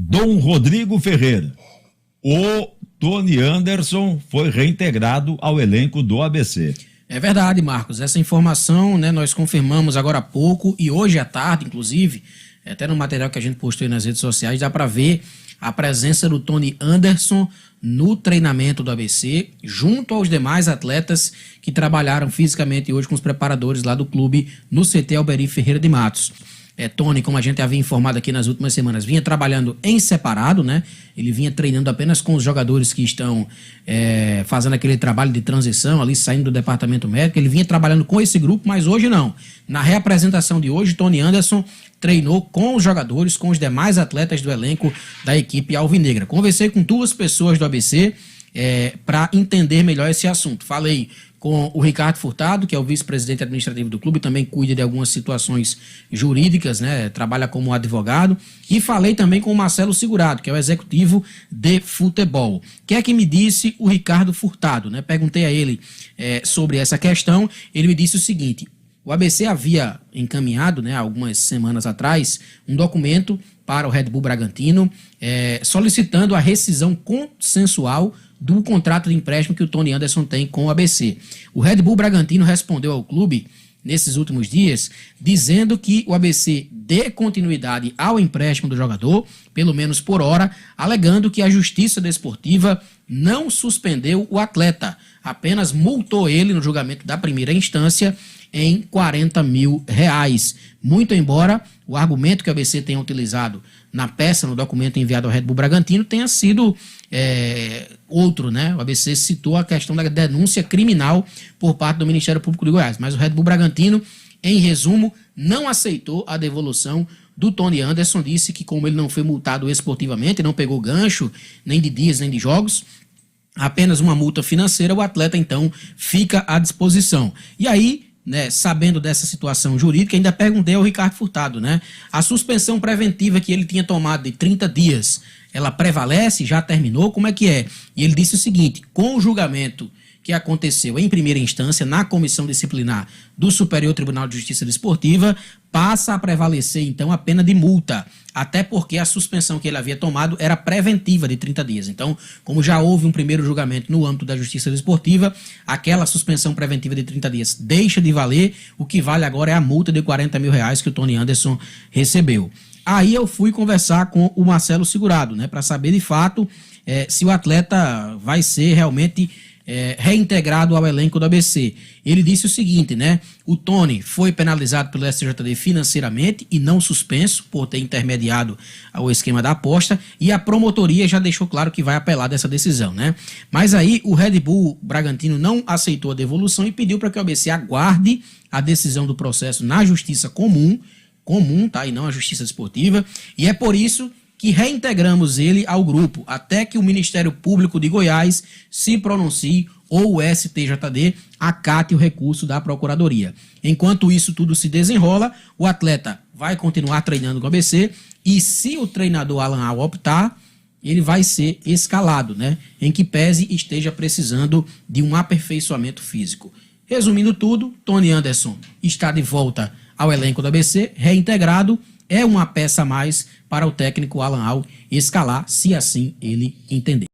Dom Rodrigo Ferreira. O Tony Anderson foi reintegrado ao elenco do ABC. É verdade, Marcos. Essa informação, né, nós confirmamos agora há pouco e hoje à tarde, inclusive, até no material que a gente postou aí nas redes sociais, dá para ver a presença do Tony Anderson no treinamento do ABC, junto aos demais atletas que trabalharam fisicamente hoje com os preparadores lá do clube no CT Alberi Ferreira de Matos. Tony, como a gente havia informado aqui nas últimas semanas, vinha trabalhando em separado, né? Ele vinha treinando apenas com os jogadores que estão fazendo aquele trabalho de transição ali, saindo do departamento médico. Ele vinha trabalhando com esse grupo, mas hoje não. Na reapresentação de hoje, Tony Anderson treinou com os jogadores, com os demais atletas do elenco da equipe alvinegra. Conversei com 2 pessoas do ABC para entender melhor esse assunto. Falei com o Ricardo Furtado, que é o vice-presidente administrativo do clube, também cuida de algumas situações jurídicas, né? Trabalha como advogado. E falei também com o Marcelo Segurado, que é o executivo de futebol. O que é que me disse o Ricardo Furtado, né? Perguntei a ele sobre essa questão. Ele me disse o seguinte: o ABC havia encaminhado, né, algumas semanas atrás, um documento para o Red Bull Bragantino solicitando a rescisão consensual do contrato de empréstimo que o Tony Anderson tem com o ABC. O Red Bull Bragantino respondeu ao clube nesses últimos dias dizendo que o ABC dê continuidade ao empréstimo do jogador, pelo menos por hora, alegando que a Justiça Desportiva não suspendeu o atleta, apenas multou ele no julgamento da primeira instância em R$40 mil. Muito embora o argumento que o ABC tenha utilizado na peça, no documento enviado ao Red Bull Bragantino, tenha sido outro, né? O ABC citou a questão da denúncia criminal por parte do Ministério Público de Goiás, mas o Red Bull Bragantino, em resumo, não aceitou a devolução do Tony Anderson. Disse que, como ele não foi multado esportivamente, não pegou gancho nem de dias nem de jogos, apenas uma multa financeira, o atleta então fica à disposição. E aí, né, sabendo dessa situação jurídica, ainda perguntei ao Ricardo Furtado, né, a suspensão preventiva que ele tinha tomado de 30 dias, ela prevalece? Já terminou? Como é que é? E ele disse o seguinte: com o julgamento que aconteceu em primeira instância na Comissão Disciplinar do Superior Tribunal de Justiça Desportiva, passa a prevalecer então a pena de multa, até porque a suspensão que ele havia tomado era preventiva de 30 dias. Então, como já houve um primeiro julgamento no âmbito da Justiça Desportiva, aquela suspensão preventiva de 30 dias deixa de valer, o que vale agora é a multa de R$40 mil que o Tony Anderson recebeu. Aí eu fui conversar com o Marcelo Segurado, né, para saber de fato se o atleta vai ser realmente reintegrado ao elenco do ABC. Ele disse o seguinte, né? O Tony foi penalizado pelo STJD financeiramente e não suspenso por ter intermediado o esquema da aposta, e a promotoria já deixou claro que vai apelar dessa decisão, né? Mas aí o Red Bull Bragantino não aceitou a devolução e pediu para que o ABC aguarde a decisão do processo na Justiça comum, tá? E não a Justiça Desportiva, e é por isso que reintegramos ele ao grupo, até que o Ministério Público de Goiás se pronuncie ou o STJD acate o recurso da Procuradoria. Enquanto isso tudo se desenrola, o atleta vai continuar treinando com o ABC e, se o treinador Alan Al optar, ele vai ser escalado, né? Em que pese esteja precisando de um aperfeiçoamento físico. Resumindo tudo, Tony Anderson está de volta ao elenco do ABC, reintegrado. É uma peça a mais para o técnico Alan Al escalar, se assim ele entender.